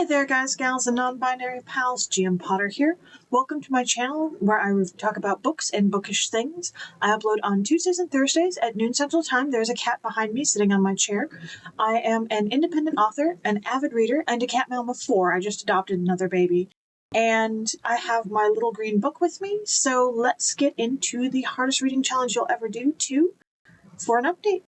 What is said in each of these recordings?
Hi there guys, gals, and non-binary pals, GM Potter here. Welcome to my channel where I talk about books and bookish things. I upload on Tuesdays and Thursdays at noon Central Time. There's a cat behind me sitting on my chair. I am an independent author, an avid reader, and a cat mom of 4. I just adopted another baby. And I have my little green book with me, so let's get into the hardest reading challenge you'll ever do for an update.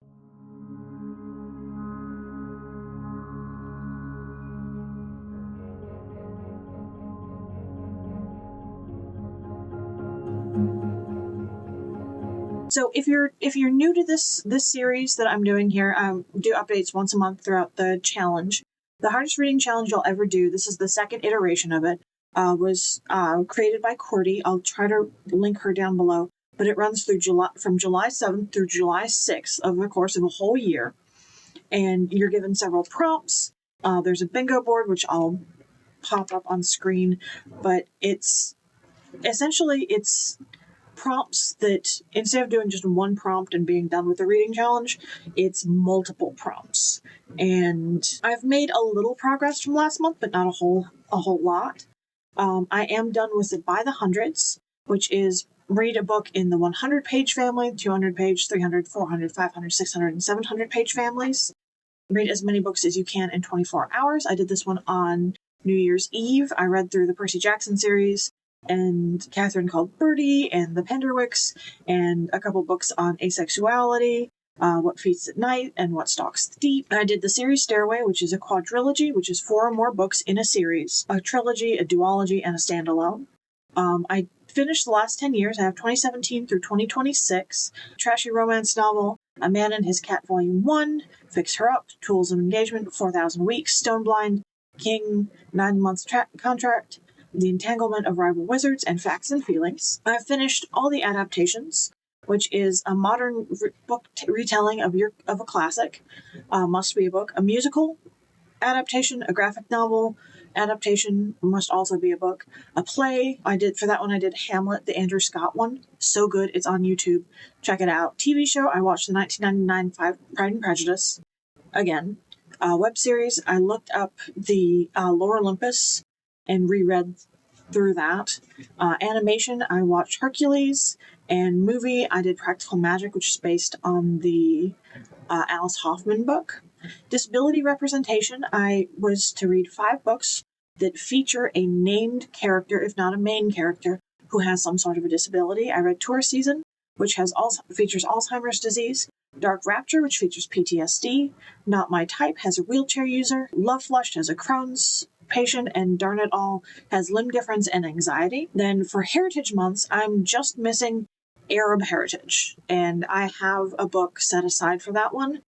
So if you're new to this series that I'm doing here, I do updates once a month throughout the challenge. The hardest reading challenge you'll ever do, this is the second iteration of it, was created by qwordy. I'll try to link her down below, but it runs through from July 7th through July 6th of the course of a whole year. And you're given several prompts. There's a bingo board, which I'll pop up on screen, but it's prompts that instead of doing just one prompt and being done with the reading challenge, it's multiple prompts. And I've made a little progress from last month, but not a whole lot. I am done with it by the hundreds, which is read a book in the 100-page family, 200-page, 300, 400, 500, 600, and 700-page families. Read as many books as you can in 24 hours. I did this one on New Year's Eve. I read through the Percy Jackson series, and Catherine Called Birdie, and the Penderwicks, and a couple books on asexuality, What Feasts at Night, and What Stalks the Deep. I did the series Stairway, which is a quadrilogy, which is 4 or more books in a series, a trilogy, a duology, and a standalone. I finished the last 10 years. I have 2017 through 2026, trashy romance novel, A Man and His Cat Volume 1, Fix Her Up, Tools of Engagement, 4,000 Weeks, Stoneblind, King, 9 Months Contract, The Entanglement of Rival Wizards, and Facts and Feelings. I've finished all the adaptations, which is a modern book retelling of a classic, must be a book, a musical adaptation, a graphic novel adaptation, must also be a book, a play. I did Hamlet, the Andrew Scott one. So good, it's on YouTube. Check it out. TV show, I watched the 1999 Pride and Prejudice. Again, web series, I looked up the Lore Olympus and reread through that. Animation, I watched Hercules, and movie, I did Practical Magic, which is based on the Alice Hoffman book. Disability representation, I was to read 5 books that feature a named character, if not a main character, who has some sort of a disability. I read Tour Season, which features Alzheimer's disease. Dark Rapture, which features PTSD. Not My Type has a wheelchair user. Love Flushed has a Crohn's patient, and Darn It All has limb difference and anxiety. Then for Heritage Months, I'm just missing Arab heritage, and I have a book set aside for that one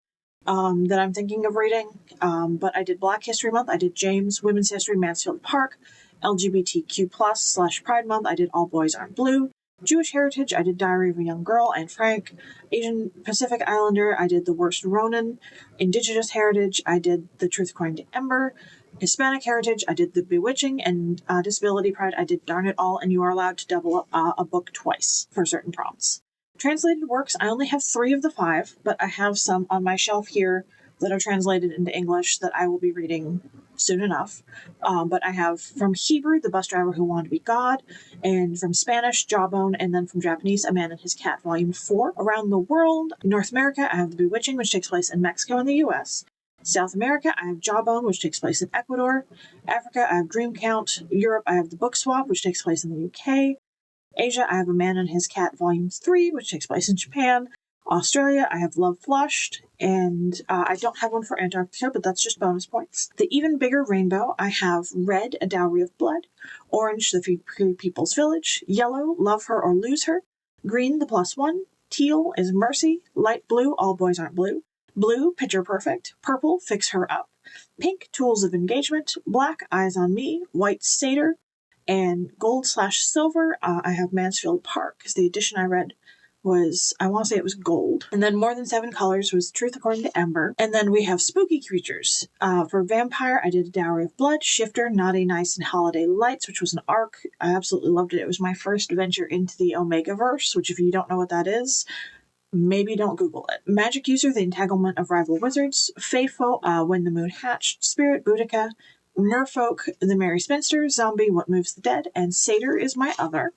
that I'm thinking of reading. But I did Black History Month, I did James, Women's History, Mansfield Park, LGBTQ+ / Pride Month, I did All Boys Aren't Blue. Jewish Heritage, I did Diary of a Young Girl, Anne Frank. Asian Pacific Islander, I did The Worst Ronin. Indigenous Heritage, I did The Truth According to Ember. Hispanic Heritage, I did The Bewitching, and Disability Pride, I did Darn It All, and you are allowed to double up a book twice for certain prompts. Translated works, I only have 3 of the 5, but I have some on my shelf here that are translated into English that I will be reading soon enough. But I have from Hebrew, The Bus Driver Who Wanted to Be God, and from Spanish, Jawbone, and then from Japanese, A Man and His Cat, Volume 4. Around the world, North America, I have The Bewitching, which takes place in Mexico and the US. South America, I have Jawbone, which takes place in Ecuador. Africa, I have Dream Count. Europe, I have The Book Swap, which takes place in the UK. Asia, I have A Man and His Cat, Volume 3, which takes place in Japan. Australia, I have Love Flushed, and I don't have one for Antarctica, but that's just bonus points. The Even Bigger Rainbow, I have Red, A Dowry of Blood. Orange, The Free People's Village. Yellow, Love Her or Lose Her. Green, The Plus One. Teal is Mercy. Light blue, All Boys Aren't Blue. Blue, Picture Perfect. Purple, Fix Her Up. Pink, Tools of Engagement. Black, Eyes on Me. White, Satyr. And gold / silver, I have Mansfield Park, because the edition I read was, I want to say it was gold. And then More Than 7 Colors was Truth According to Ember. And then we have Spooky Creatures. For Vampire, I did A Dowry of Blood, Shifter, Naughty Nice, and Holiday Lights, which was an arc. I absolutely loved it. It was my first venture into the Omegaverse, which if you don't know what that is, maybe don't Google it. Magic User, The Entanglement of Rival Wizards. Faithful, When the Moon Hatched. Spirit, Boudica. Merfolk, The Merry Spinster, Zombie, What Moves the Dead, and Satyr is my other.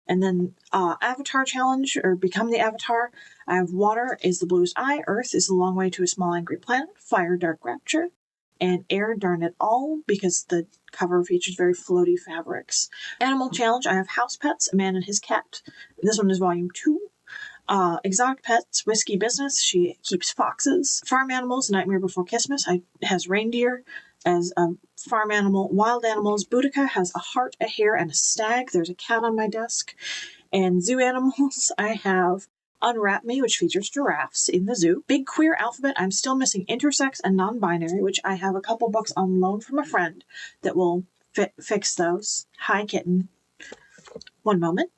And then Avatar Challenge, or Become the Avatar. I have Water is the Bluest Eye, Earth is the Long Way to a Small Angry Planet, Fire, Dark Rapture, and Air, Darn It All, because the cover features very floaty fabrics. Animal Challenge, I have House Pets, A Man and His Cat. This one is volume 2. Exotic Pets, Whiskey Business, she keeps foxes. Farm Animals, Nightmare Before Christmas, has reindeer as a farm animal. Wild Animals, Boudica has a hart, a hare, and a stag. There's a cat on my desk. And Zoo Animals, I have Unwrap Me, which features giraffes in the zoo. Big Queer Alphabet, I'm still missing Intersex and Nonbinary, which I have a couple books on loan from a friend that will fix those. Hi, kitten. One moment.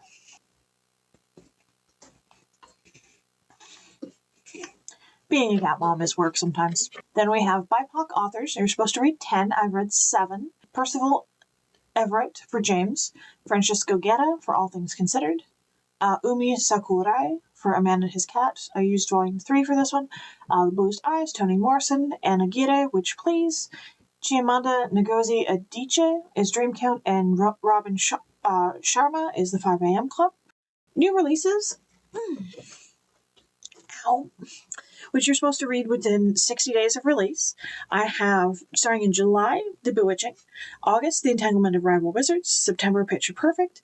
Being a cat mom is work sometimes. Then we have BIPOC authors. You're supposed to read 10. I've read 7. Percival Everett for James. Francisco Guerra for All Things Considered. Umi Sakurai for A Man and His Cat. I used volume 3 for this one. The Bluest Eyes, Toni Morrison. Anna Gire, Which Please. Chimamanda Ngozi Adichie is Dream Count, and Robin Sharma is The 5 a.m. Club. New releases. Ow. Which you're supposed to read within 60 days of release. I have, starting in July, The Bewitching. August, The Entanglement of Rival Wizards. September, Picture Perfect.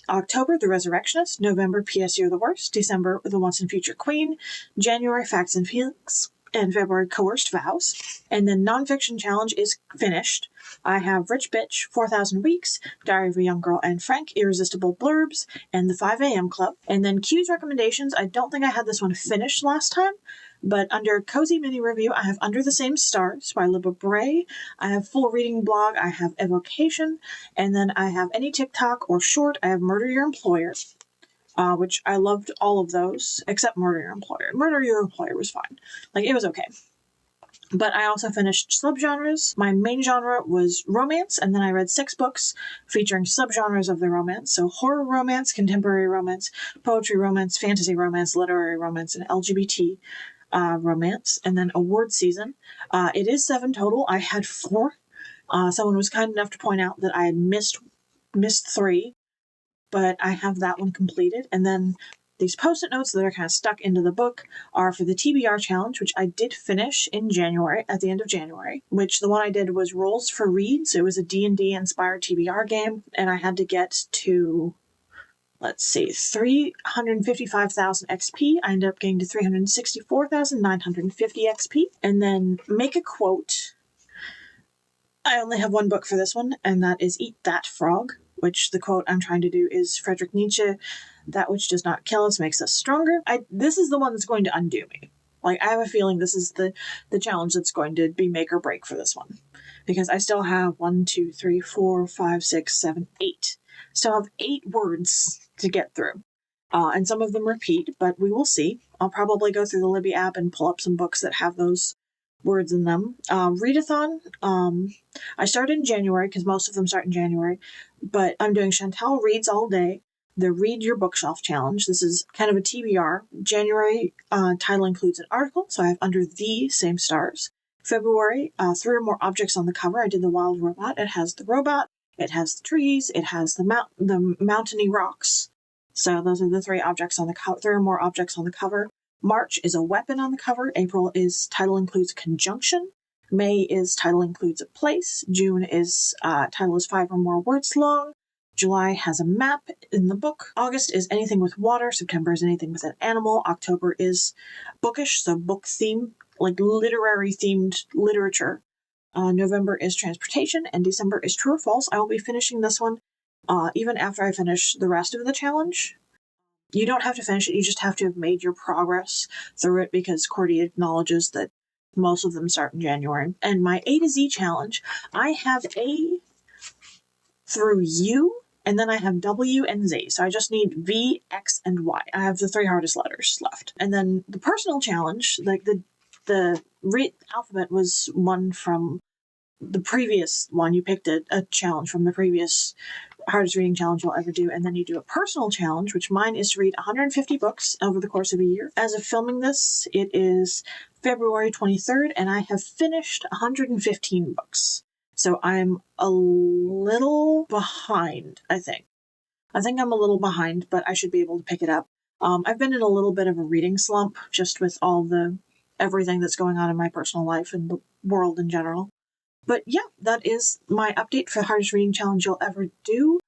October, The Resurrectionist. November, P.S. You're the Worst. December, The Once and Future Queen. January, Facts and Felix. And February, Coerced Vows. And then Nonfiction Challenge is finished. I have Rich Bitch, 4,000 Weeks, Diary of a Young Girl and Frank, Irresistible Blurbs, and The 5 a.m. Club. And then Q's recommendations, I don't think I had this one finished last time, but under Cozy Mini Review, I have Under the Same Stars by Libba Bray. I have Full Reading Blog, I have Evocation, and then I have Any TikTok or Short, I have Murder Your Employer. Which I loved all of those, except Murder Your Employer. Murder Your Employer was fine. Like, it was okay. But I also finished subgenres. My main genre was romance, and then I read 6 books featuring subgenres of the romance. So horror romance, contemporary romance, poetry romance, fantasy romance, literary romance, and LGBT romance. And then award season. It is 7 total. I had 4. Someone was kind enough to point out that I had missed 3. But I have that one completed. And then these post-it notes that are kind of stuck into the book are for the TBR challenge, which I did finish in January, at the end of January, which the one I did was Rolls for Reads. It was a D&D inspired TBR game, and I had to get to, 355,000 XP. I ended up getting to 364,950 XP. And then make a quote. I only have 1 book for this one, and that is Eat That Frog, which the quote I'm trying to do is Friedrich Nietzsche, that which does not kill us makes us stronger. This is the one that's going to undo me. Like, I have a feeling this is the challenge that's going to be make or break for this one. Because I still have 1, 2, 3, 4, 5, 6, 7, 8. Still have 8 words to get through. And some of them repeat, but we will see. I'll probably go through the Libby app and pull up some books that have those words in them. Readathon, I started in January because most of them start in January, but I'm doing Chantal Reads All Day, the Read Your Bookshelf Challenge. This is kind of a TBR. January title includes an article, so I have Under the Same Stars. February, 3 or more objects on the cover. I did the Wild Robot. It has the robot, it has the trees, it has the mountainy rocks. So those are the 3 objects on the cover. 3 or more objects on the cover. March is a weapon on the cover. April is title includes conjunction. May is title includes a place. June is title is 5 or more words long. July has a map in the book. August is anything with water. September is anything with an animal. October is bookish, so book theme, like literary themed literature. November is transportation, and December is true or false. I will be finishing this one even after I finish the rest of the challenge. You don't have to finish it, you just have to have made your progress through it, because qwordy acknowledges that most of them start in January. And my A to Z challenge, I have A through U, and then I have W and Z. So I just need V, X, and Y. I have the 3 hardest letters left. And then the personal challenge, like the alphabet was one from the previous one. You picked a challenge from the previous hardest reading challenge you'll ever do, and then you do a personal challenge, which mine is to read 150 books over the course of a year. As of filming this, it is February 23rd, and I have finished 115 books. So I'm a little behind, I think. I think I'm a little behind, but I should be able to pick it up. I've been in a little bit of a reading slump just with all the everything that's going on in my personal life and the world in general. But yeah, that is my update for the hardest reading challenge you'll ever do.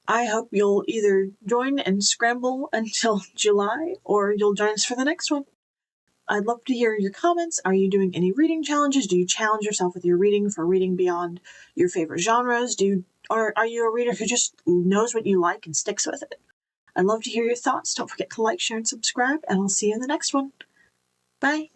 I hope you'll either join and scramble until July, or you'll join us for the next one. I'd love to hear your comments. Are you doing any reading challenges? Do you challenge yourself with your reading for reading beyond your favorite genres? Or are you a reader who just knows what you like and sticks with it? I'd love to hear your thoughts. Don't forget to like, share, and subscribe, and I'll see you in the next one. Bye.